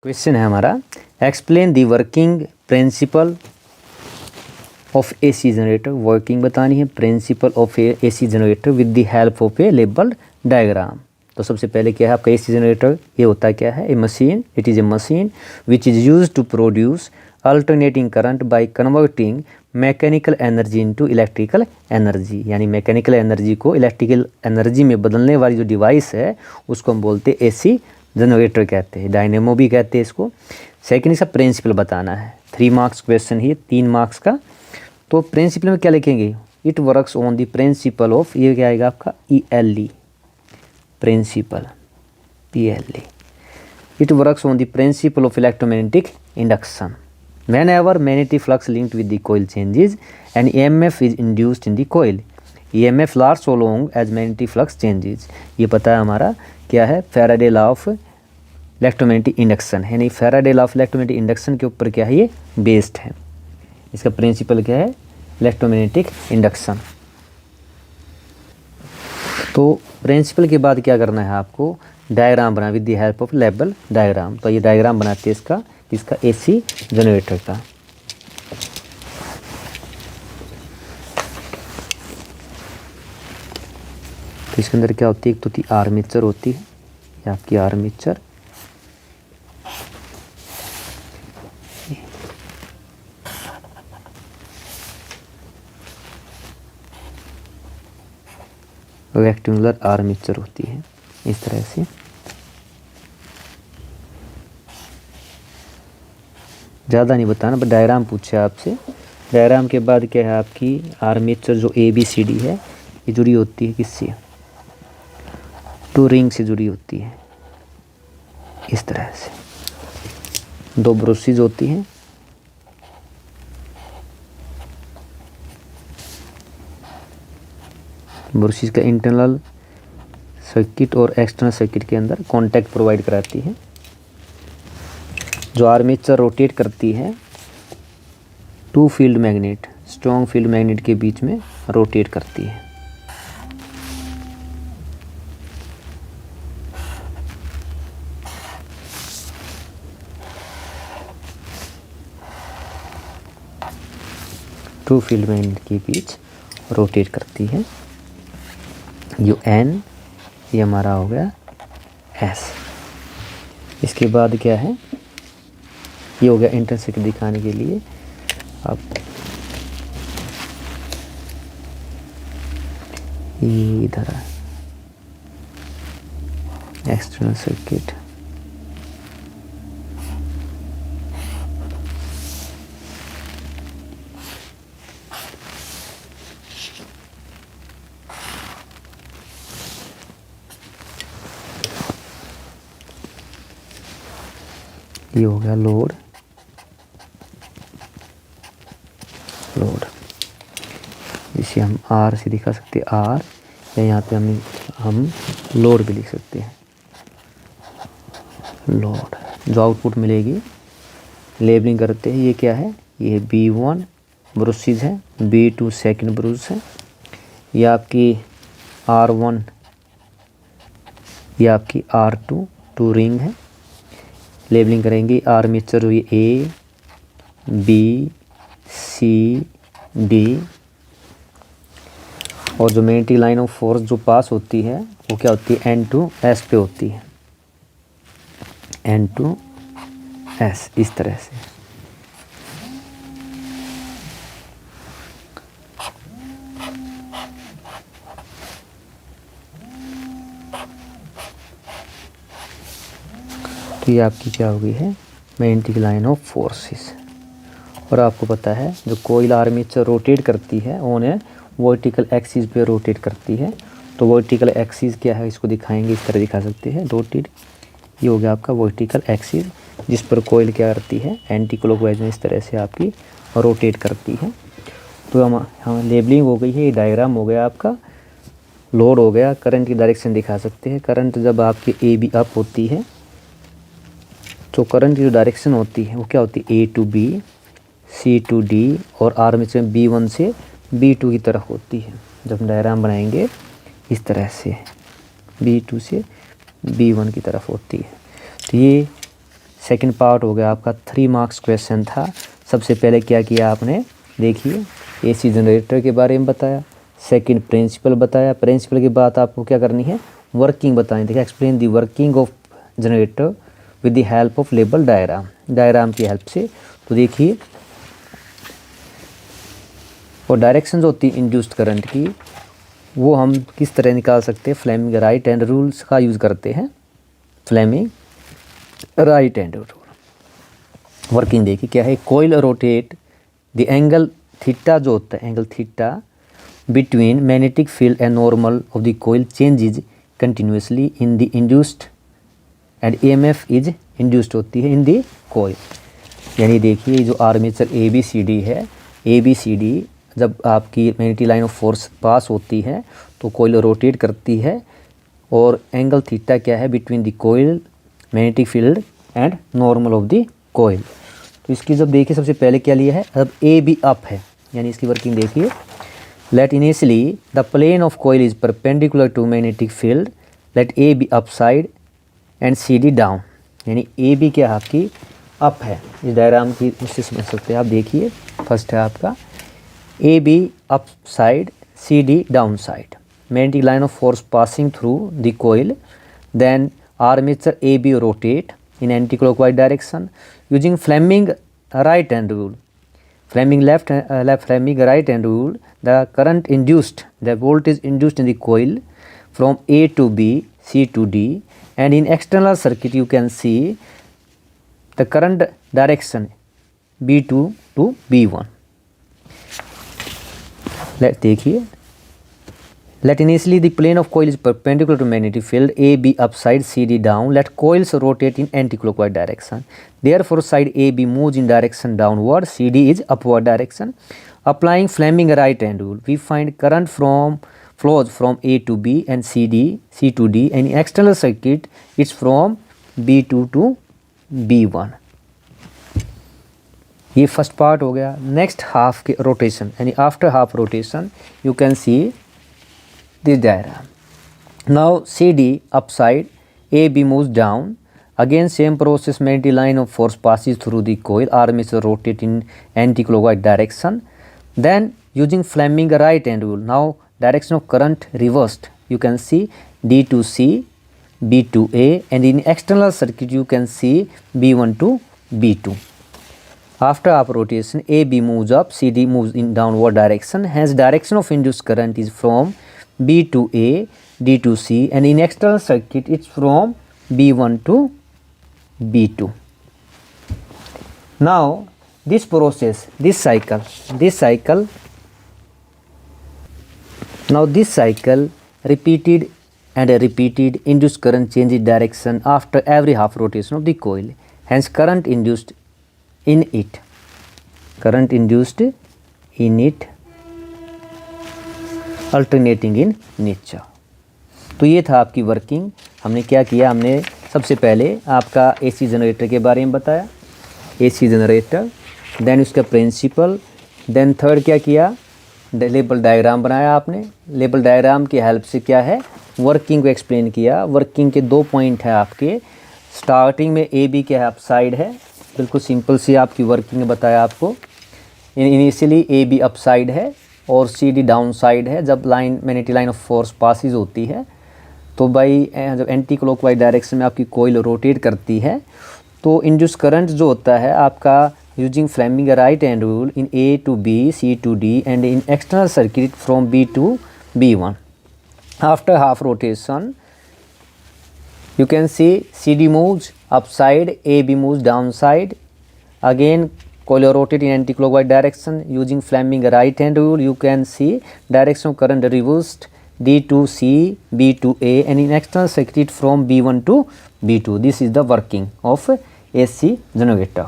Question है हमारा, explain the working principle of AC generator. Working बतानी है principle of AC generator with the help of A labelled diagram. तो सबसे पहले क्या है आपका एसी जनरेटर, ये होता क्या है, a machine, it is a machine which is use to produce alternating current by converting mechanical energy into electrical energy. यानी मैकेनिकल एनर्जी को इलेक्ट्रिकल एनर्जी में बदलने वाली जो डिवाइस है उसको हम बोलते हैं एसी जनरेटर कहते हैं, डायनेमो भी कहते हैं इसको। सेकंड इसका प्रिंसिपल बताना है, 3 मार्क्स क्वेश्चन ही, 3 मार्क्स का। तो प्रिंसिपल में क्या लिखेंगे, it works on the principle of, ये क्या आएगा आपका ELE, principle PLE। It works on the principle of electromagnetic induction whenever magnetic flux linked with the coil changes and EMF is induced in the coil, EMF lasts so long as magnetic flux changes। ये पता है हमारा क्या है, Faraday law of electromagnetic induction है, यानी Faraday law of electromagnetic induction के ऊपर क्या है ये बेस्ड है। इसका प्रिंसिपल क्या है, इलेक्ट्रोमैग्नेटिक इंडक्शन। तो प्रिंसिपल के बाद क्या करना है आपको, डायग्राम बना with the help of label diagram. तो ये डायग्राम बनाते हैं इसका एसी जनरेटर का। तो इसके अंदर क्या होती है, एक तो आर्मेचर होती है, ये आपकी आर्मेचर, रेक्टेंगुलर आर्मेचर होती है इस तरह से। ज़्यादा नहीं बताना, बट डायग्राम पूछे आपसे। डायग्राम के बाद क्या है आपकी आर्मेचर जो ABCD है, ये जुड़ी होती है किससे, 2 रिंग से जुड़ी होती है इस तरह से। 2 ब्रशेज होती हैं, ब्रशेज का इंटरनल सर्किट और एक्सटर्नल सर्किट के अंदर कॉन्टैक्ट प्रोवाइड कराती है। जो आर्मेचर रोटेट करती है 2 field magnet, strong field magnet के बीच में रोटेट करती है। टू फील्ड मैग्नेट के बीच रोटेट करती है। जो N, ये हमारा हो गया S। इसके बाद क्या है, ये हो गया इंटरसेक्ट दिखाने के लिए। अब ये इधर एक्सटर्नल सर्किट, ये हो गया लोड, इसे हम R से दिखा सकते हैं, R, या यहाँ पे हम लोड भी लिख सकते हैं, लोड। जो आउटपुट मिलेगी लेबलिंग करते हैं, ये क्या है, ये B1 ब्रशेज है, B2 सेकंड ब्रश है, ये आपकी R1, ये आपकी R2 2 रिंग है। लेबलिंग करेंगे आर्मेचर हुई A B C D, और जो मैग्नेटिक लाइन ऑफ फोर्स जो पास होती है वो क्या होती है, N to S पे होती है, N to S इस तरह से। तो ये आपकी क्या हो गई है, मैग्नेटिक लाइन ऑफ फोर्सेस। और आपको पता है जो कोईल आर्मेचर रोटेट करती है ऑन है वर्टिकल एक्सिस पे रोटेट करती है। तो वर्टिकल एक्सिस क्या है, इसको दिखाएंगे, इस तरह दिखा सकते हैं, रोटेट। ये हो गया आपका वर्टिकल एक्सिस जिस पर कोईल क्या करती है, एंटी क्लॉकवाइज में इस तरह से आपकी रोटेट करती है। तो हम लेबलिंग हो गई है, ये डायग्राम हो गया आपका, लोड हो गया। करंट की डायरेक्शन दिखा सकते हैं, करंट जब आपकी AB अप होती है तो करंट की जो डायरेक्शन होती है वो क्या होती है, A to B C to D, और आर्मेचर में B1 से B2 की तरफ होती है। जब हम डायग्राम बनाएंगे इस तरह से B2 से B1 की तरफ होती है। तो ये सेकंड पार्ट हो गया आपका 3 मार्क्स क्वेश्चन था। सबसे पहले क्या किया आपने, देखिए एसी जनरेटर के बारे में बताया, सेकंड प्रिंसिपल बताया, प्रिंसिपल के बाद आपको क्या करनी है, वर्किंग बतानी। देखिए explain the working of generator with the help of label diagram, diagram की हेल्प से। तो देखिए और डायरेक्शंस होती है इंड्यूस्ड करंट की, वो हम किस तरह निकाल सकते हैं, फ्लेमिंग राइट हैंड रूल्स का यूज़ करते हैं, Fleming right hand rule. Working देखिए क्या है, coil rotate the angle theta, जो होता है angle theta between magnetic field and normal of the coil changes continuously in the induced and EMF is induced होती है इन द कोयल। यानी देखिए जो आर्मेचर ABCD है, ABCD जब आपकी magnetic line of force pass होती है तो कोयल रोटेट करती है, और एंगल थीटा क्या है, between the coil magnetic field and normal of the coil. तो इसकी जब देखिए सबसे पहले क्या लिया है, अब AB अप है, यानी इसकी वर्किंग देखिए, let initially the plane of coil is perpendicular to magnetic field, let AB up side and CD down. यानी AB क्या आपकी अप है, इस डायग्राम की उससे समझ सकते हैं आप। देखिए फर्स्ट है आपका AB up side, CD down side, magnetic line of force passing through the coil, then armature AB rotate in anti-clockwise direction using Fleming right hand rule. Fleming Fleming right hand rule, the current induced, the voltage induced in the coil from A to B, C to D, and in external circuit you can see the current direction B2 to B1. Let's देखिए, let initially the plane of coil is perpendicular to magnetic field, AB upside, CD down. Let coils rotate in anti-clockwise direction. Therefore, side AB moves in direction downward, CD is upward direction. Applying Fleming right hand rule, we find current flows from A to B and C to D, and in external circuit it's from B2 to B1. ये first part हो गया। Next half के rotation, यानी after half rotation you can see this diagram. Now CD upside, AB moves down. Again same process, magnetic line of force passes through the coil, armature rotate in anti-clockwise direction. Then using Fleming right hand rule, now direction of current reversed. You can see D to C, B to A, and in external circuit you can see B1 to B2. After half rotation, AB moves up, CD moves in downward direction. Hence direction of induced current is from B to A, D to C, and in external circuit it's from B1 to B2. Now this process, this cycle, now this cycle repeated and repeated, induced current changes direction after every half rotation of the coil. Hence current induced in it, alternating in nature. तो ये था आपकी working. हमने क्या किया, हमने सबसे पहले आपका AC जनरेटर के बारे में बताया, AC जनरेटर, देन उसका प्रिंसिपल, देन थर्ड क्या किया, लेबल डायग्राम बनाया आपने। लेबल डायग्राम की हेल्प से क्या है, वर्किंग को एक्सप्लेन किया। वर्किंग के 2 पॉइंट है आपके, स्टार्टिंग में AB के अप साइड है, बिल्कुल सिंपल सी आपकी वर्किंग बताया आपको। इनिशियली AB अप साइड है और CD डाउन साइड है। जब magnetic line of force passes होती है तो भाई जब एंटी क्लॉकवाइज डायरेक्शन में आपकी कोयल रोटेट करती है तो इंड्यूस करंट जो होता है आपका using Fleming right hand rule in A to B, C to D and in external circuit from B to B1. After half rotation you can see CD moves upside, AB moves downside. Again coil rotate in anti-clockwise direction using Fleming right hand rule. You can see direction of current reversed, D to C, B to A, and in external circuit from B1 to B2. This is the working of AC generator.